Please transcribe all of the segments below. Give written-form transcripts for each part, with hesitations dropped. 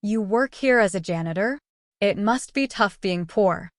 You work here as a janitor? It must be tough being poor.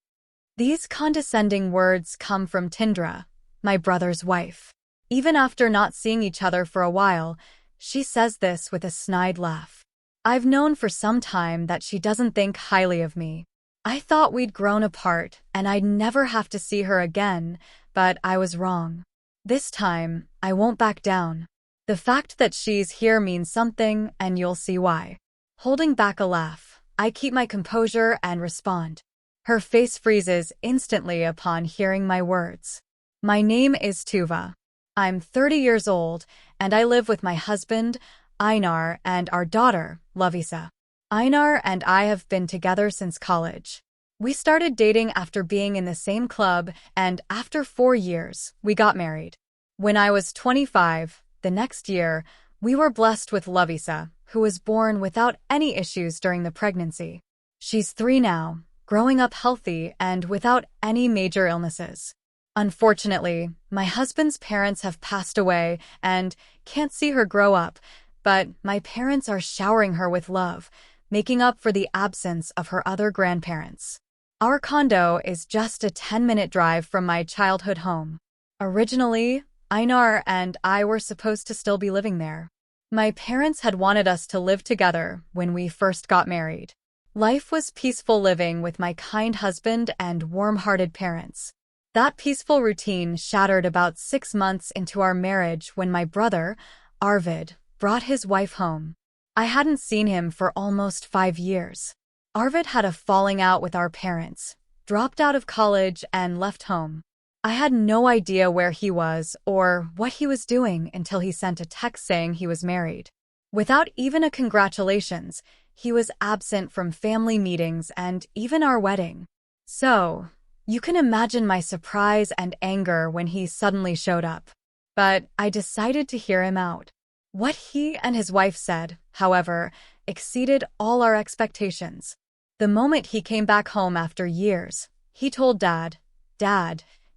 These condescending words come from Tindra, my brother's wife. Even after not seeing each other for a while, she says this with a snide laugh. I've known for some time that she doesn't think highly of me. I thought we'd grown apart and I'd never have to see her again, but I was wrong. This time, I won't back down. The fact that she's here means something, and you'll see why. Holding back a laugh, I keep my composure and respond. Her face freezes instantly upon hearing my words. My name is Tuva. I'm 30 years old, and I live with my husband, Einar, and our daughter, Lovisa. Einar and I have been together since college. We started dating after being in the same club, and after 4 years, we got married. When I was 25, the next year, we were blessed with Lovisa, who was born without any issues during the pregnancy. She's 3 now, growing up healthy and without any major illnesses. Unfortunately, my husband's parents have passed away and can't see her grow up, but my parents are showering her with love, making up for the absence of her other grandparents. Our condo is just a 10-minute drive from my childhood home. Originally, Einar and I were supposed to still be living there. My parents had wanted us to live together when we first got married. Life was peaceful living with my kind husband and warm-hearted parents. That peaceful routine shattered about 6 months into our marriage when my brother, Arvid, brought his wife home. I hadn't seen him for almost 5 years. Arvid had a falling out with our parents, dropped out of college, and left home. I had no idea where he was or what he was doing until he sent a text saying he was married. Without even a congratulations, he was absent from family meetings and even our wedding. So, you can imagine my surprise and anger when he suddenly showed up. But I decided to hear him out. What he and his wife said, however, exceeded all our expectations. The moment he came back home after years, he told Dad,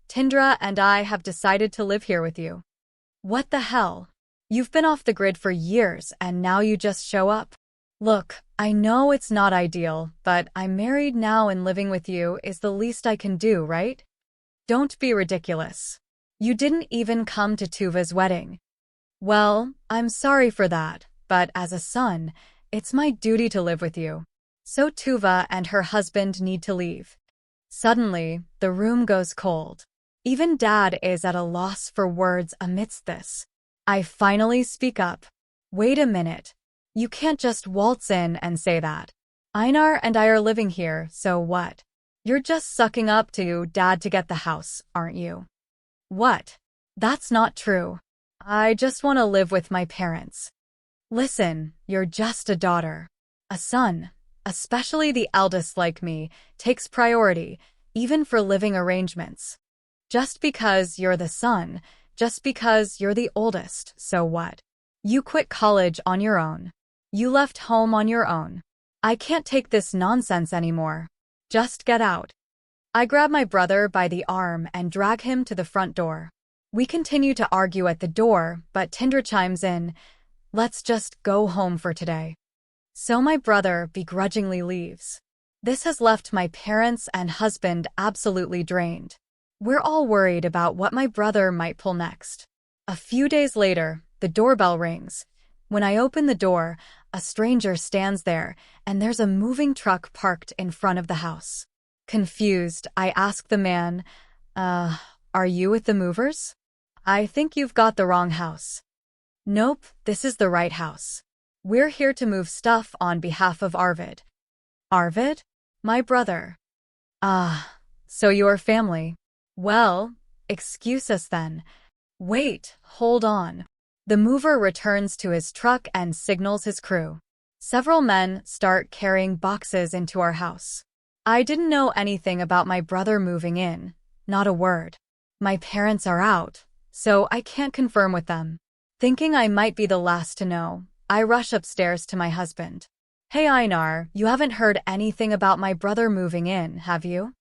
Tindra and I have decided to live here with you. What the hell? You've been off the grid for years and now you just show up? Look, I know it's not ideal, but I'm married now and living with you is the least I can do, right? Don't be ridiculous. You didn't even come to Tuva's wedding. Well, I'm sorry for that, but as a son, it's my duty to live with you. So Tuva and her husband need to leave. Suddenly, the room goes cold. Even Dad is at a loss for words amidst this. I finally speak up. Wait a minute. You can't just waltz in and say that. Einar and I are living here, so what? You're just sucking up to Dad to get the house, aren't you? What? That's not true. I just want to live with my parents. Listen, you're just a daughter. A son, especially the eldest like me, takes priority, even for living arrangements. Just because you're the son, just because you're the oldest, so what? You quit college on your own. You left home on your own. I can't take this nonsense anymore. Just get out. I grab my brother by the arm and drag him to the front door. We continue to argue at the door, but Tindra chimes in, let's just go home for today. So my brother begrudgingly leaves. This has left my parents and husband absolutely drained. We're all worried about what my brother might pull next. A few days later, the doorbell rings. When I open the door, a stranger stands there, and there's a moving truck parked in front of the house. Confused, I ask the man, are you with the movers? I think you've got the wrong house. Nope, this is the right house. We're here to move stuff on behalf of Arvid. Arvid? My brother. Ah, so you're family. Well, excuse us then. Wait, hold on. The mover returns to his truck and signals his crew. Several men start carrying boxes into our house. I didn't know anything about my brother moving in, not a word. My parents are out, so I can't confirm with them. Thinking I might be the last to know, I rush upstairs to my husband. Hey Einar, you haven't heard anything about my brother moving in, have you?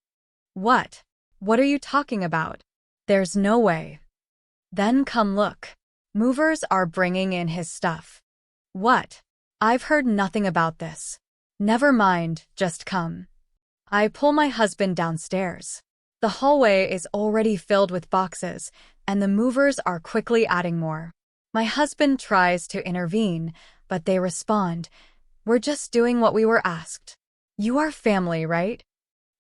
What? What are you talking about? There's no way. Then come look. Movers are bringing in his stuff. What? I've heard nothing about this. Never mind, just come. I pull my husband downstairs. The hallway is already filled with boxes, and the movers are quickly adding more. My husband tries to intervene, but they respond, "We're just doing what we were asked. You are family, right?"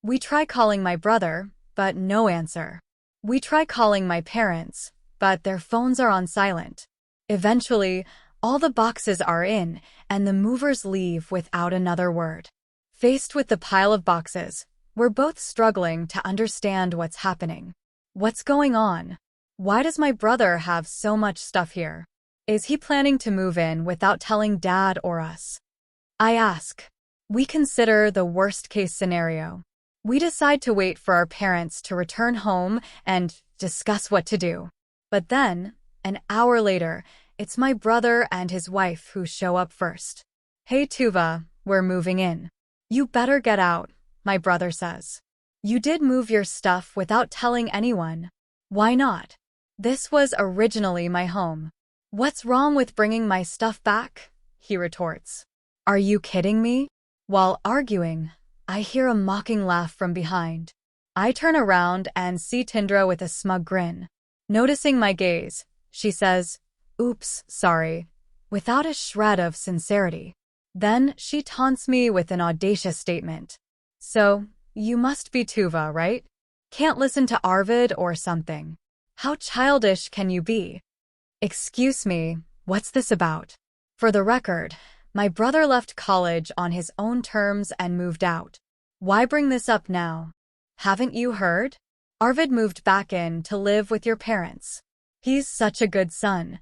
We try calling my brother, but no answer. We try calling my parents, but their phones are on silent. Eventually, all the boxes are in, and the movers leave without another word. Faced with the pile of boxes, we're both struggling to understand what's happening. What's going on? Why does my brother have so much stuff here? Is he planning to move in without telling Dad or us? I ask. We consider the worst-case scenario. We decide to wait for our parents to return home and discuss what to do. But then, an hour later, it's my brother and his wife who show up first. "Hey Tuva, we're moving in. You better get out," my brother says. "You did move your stuff without telling anyone. Why not? This was originally my home. What's wrong with bringing my stuff back?" he retorts. "Are you kidding me?" While arguing, I hear a mocking laugh from behind. I turn around and see Tindra with a smug grin. Noticing my gaze, she says, "Oops, sorry," without a shred of sincerity. Then she taunts me with an audacious statement. "So, you must be Tuva, right? Can't listen to Arvid or something. How childish can you be?" Excuse me, what's this about? For the record, my brother left college on his own terms and moved out. Why bring this up now? Haven't you heard? Arvid moved back in to live with your parents. He's such a good son.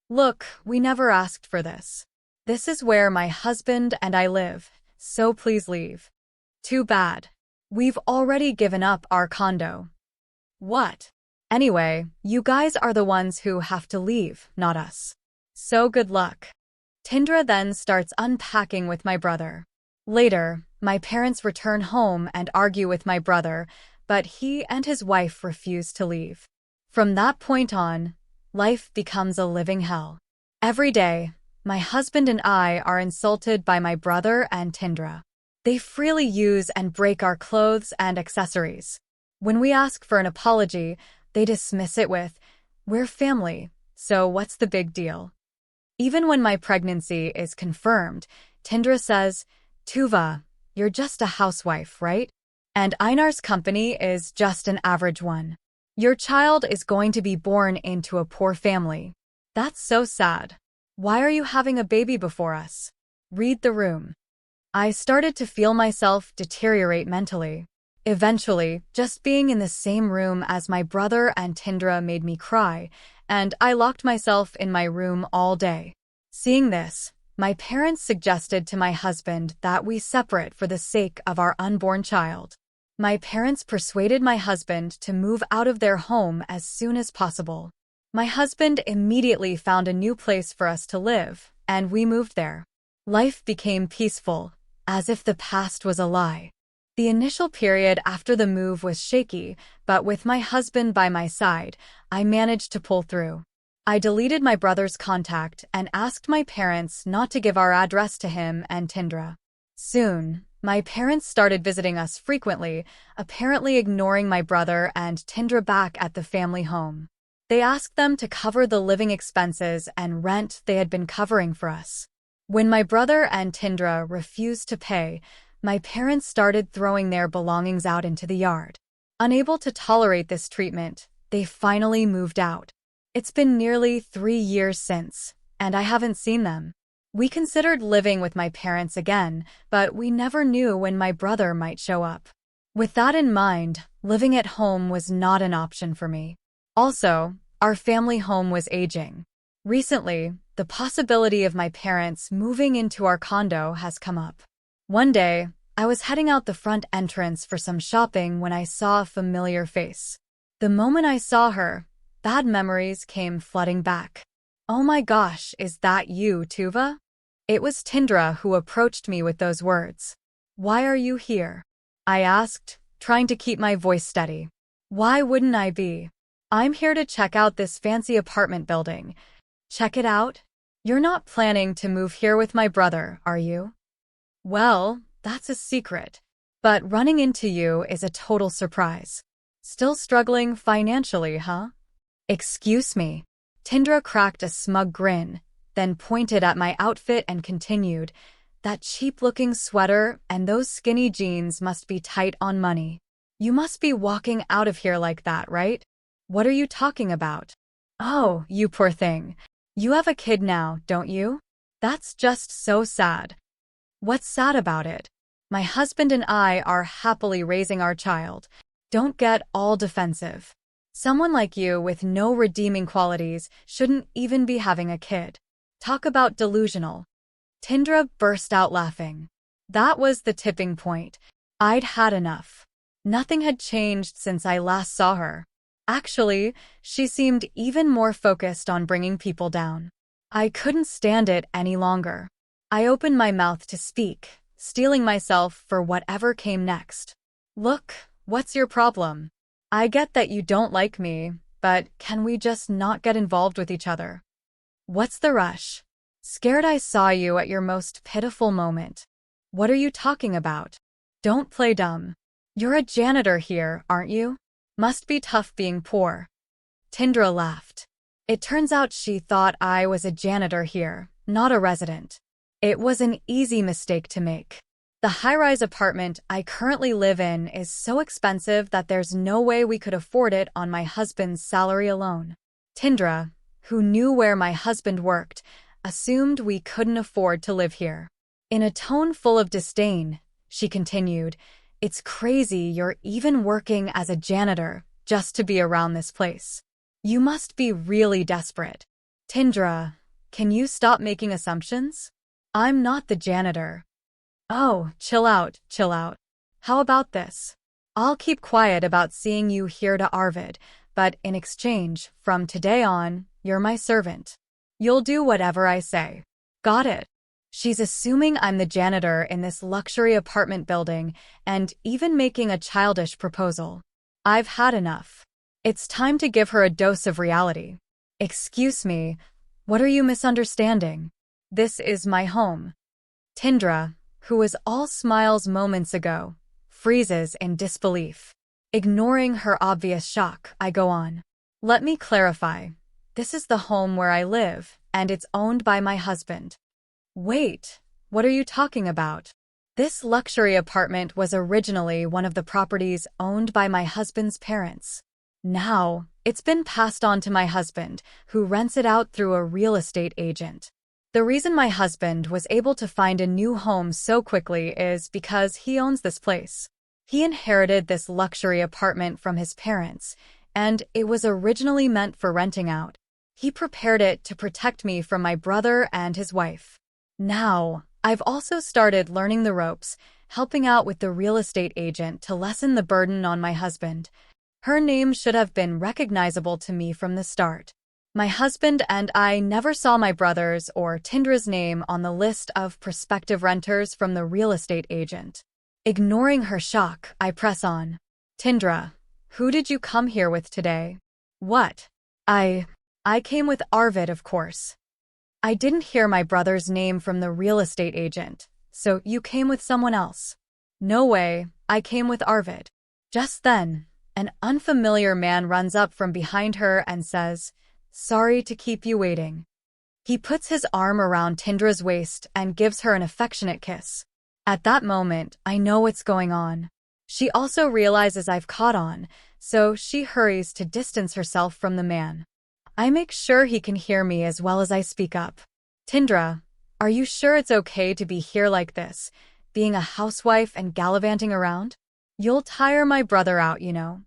Look, we never asked for this. This is where my husband and I live, so please leave. Too bad. We've already given up our condo. What? Anyway, you guys are the ones who have to leave, not us. So good luck. Tindra then starts unpacking with my brother. Later, my parents return home and argue with my brother, but he and his wife refuse to leave. From that point on, life becomes a living hell. Every day, my husband and I are insulted by my brother and Tindra. They freely use and break our clothes and accessories. When we ask for an apology, they dismiss it with, "We're family, so what's the big deal?" Even when my pregnancy is confirmed, Tindra says, "Tuva, you're just a housewife, right? And Einar's company is just an average one. Your child is going to be born into a poor family. That's so sad. Why are you having a baby before us? Read the room." I started to feel myself deteriorate mentally. Eventually, just being in the same room as my brother and Tindra made me cry, and I locked myself in my room all day. Seeing this, my parents suggested to my husband that we separate for the sake of our unborn child. My parents persuaded my husband to move out of their home as soon as possible. My husband immediately found a new place for us to live, and we moved there. Life became peaceful, as if the past was a lie. The initial period after the move was shaky, but with my husband by my side, I managed to pull through. I deleted my brother's contact and asked my parents not to give our address to him and Tindra. Soon, my parents started visiting us frequently, apparently ignoring my brother and Tindra back at the family home. They asked them to cover the living expenses and rent they had been covering for us. When my brother and Tindra refused to pay, my parents started throwing their belongings out into the yard. Unable to tolerate this treatment, they finally moved out. It's been nearly 3 years since, and I haven't seen them. We considered living with my parents again, but we never knew when my brother might show up. With that in mind, living at home was not an option for me. Also, our family home was aging. Recently, the possibility of my parents moving into our condo has come up. One day, I was heading out the front entrance for some shopping when I saw a familiar face. The moment I saw her, bad memories came flooding back. "Oh my gosh, is that you, Tuva?" It was Tindra who approached me with those words. "Why are you here?" I asked, trying to keep my voice steady. "Why wouldn't I be? I'm here to check out this fancy apartment building. Check it out? You're not planning to move here with my brother, are you?" "Well, that's a secret. But running into you is a total surprise. Still struggling financially, huh? Excuse me. Tindra cracked a smug grin, then pointed at my outfit and continued, that cheap-looking sweater and those skinny jeans must be tight on money. You must be walking out of here like that, right? What are you talking about? Oh, you poor thing. You have a kid now, don't you? That's just so sad. What's sad about it? My husband and I are happily raising our child. Don't get all defensive. Someone like you with no redeeming qualities shouldn't even be having a kid. Talk about delusional. Tindra burst out laughing. That was the tipping point. I'd had enough. Nothing had changed since I last saw her. Actually, she seemed even more focused on bringing people down. I couldn't stand it any longer. I opened my mouth to speak, steeling myself for whatever came next. Look, what's your problem? I get that you don't like me, but can we just not get involved with each other? What's the rush? Scared I saw you at your most pitiful moment. What are you talking about? Don't play dumb. You're a janitor here, aren't you? Must be tough being poor. Tindra laughed. It turns out she thought I was a janitor here, not a resident. It was an easy mistake to make. The high-rise apartment I currently live in is so expensive that there's no way we could afford it on my husband's salary alone. Tindra, who knew where my husband worked, assumed we couldn't afford to live here. In a tone full of disdain, she continued, "It's crazy you're even working as a janitor just to be around this place. You must be really desperate. Tindra, can you stop making assumptions? I'm not the janitor." Oh, chill out, chill out. How about this? I'll keep quiet about seeing you here to Arvid, but in exchange, from today on, you're my servant. You'll do whatever I say. Got it? She's assuming I'm the janitor in this luxury apartment building and even making a childish proposal. I've had enough. It's time to give her a dose of reality. Excuse me, what are you misunderstanding? This is my home. Tindra, who was all smiles moments ago, freezes in disbelief. Ignoring her obvious shock, I go on. Let me clarify. This is the home where I live, and it's owned by my husband. Wait, what are you talking about? This luxury apartment was originally one of the properties owned by my husband's parents. Now, it's been passed on to my husband, who rents it out through a real estate agent. The reason my husband was able to find a new home so quickly is because he owns this place. He inherited this luxury apartment from his parents, and it was originally meant for renting out. He prepared it to protect me from my brother and his wife. Now, I've also started learning the ropes, helping out with the real estate agent to lessen the burden on my husband. Her name should have been recognizable to me from the start. My husband and I never saw my brother's or Tindra's name on the list of prospective renters from the real estate agent. Ignoring her shock, I press on. Tindra, who did you come here with today? What? I came with Arvid, of course. I didn't hear my brother's name from the real estate agent, so you came with someone else. No way, I came with Arvid. Just then, an unfamiliar man runs up from behind her and says, "Sorry to keep you waiting." He puts his arm around Tindra's waist and gives her an affectionate kiss. At that moment, I know what's going on. She also realizes I've caught on, so she hurries to distance herself from the man. I make sure he can hear me as well as I speak up. Tindra, are you sure it's okay to be here like this, being a housewife and gallivanting around? You'll tire my brother out, you know.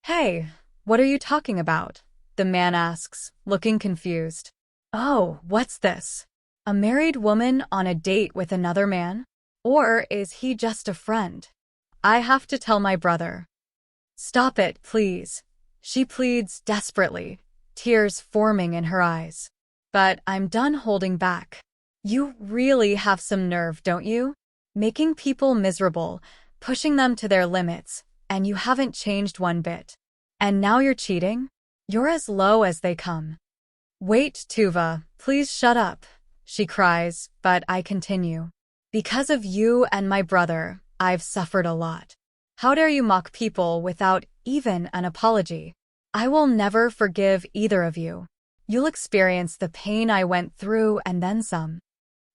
Hey, what are you talking about? The man asks, looking confused. Oh, what's this? A married woman on a date with another man? Or is he just a friend? I have to tell my brother. Stop it, please. She pleads desperately, tears forming in her eyes. But I'm done holding back. You really have some nerve, don't you? Making people miserable, pushing them to their limits, and you haven't changed one bit. And now you're cheating? You're as low as they come. Wait, Tuva, please shut up, she cries, but I continue. Because of you and my brother, I've suffered a lot. How dare you mock people without even an apology? I will never forgive either of you. You'll experience the pain I went through and then some."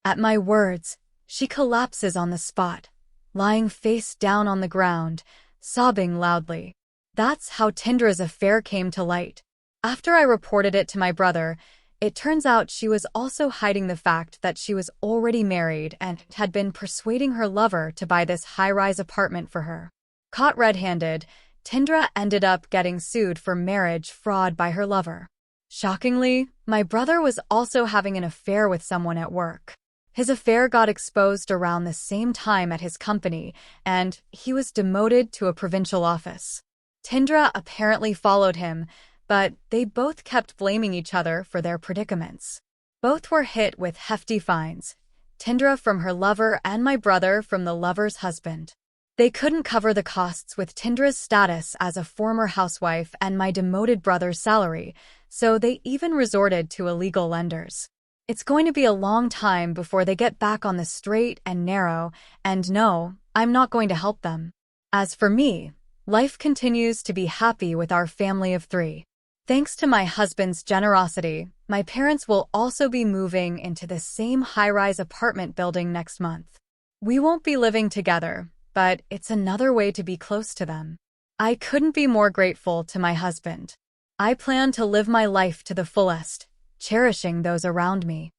At my words, she collapses on the spot, lying face down on the ground, sobbing loudly. That's how Tindra's affair came to light. After I reported it to my brother, it turns out she was also hiding the fact that she was already married and had been persuading her lover to buy this high-rise apartment for her. Caught red-handed, Tindra ended up getting sued for marriage fraud by her lover. Shockingly, my brother was also having an affair with someone at work. His affair got exposed around the same time at his company, and he was demoted to a provincial office. Tindra apparently followed him, but they both kept blaming each other for their predicaments. Both were hit with hefty fines, Tindra from her lover and my brother from the lover's husband. They couldn't cover the costs with Tindra's status as a former housewife and my demoted brother's salary, so they even resorted to illegal lenders. It's going to be a long time before they get back on the straight and narrow, and no, I'm not going to help them. As for me, life continues to be happy with our family of 3. Thanks to my husband's generosity, my parents will also be moving into the same high-rise apartment building next month. We won't be living together, but it's another way to be close to them. I couldn't be more grateful to my husband. I plan to live my life to the fullest, cherishing those around me.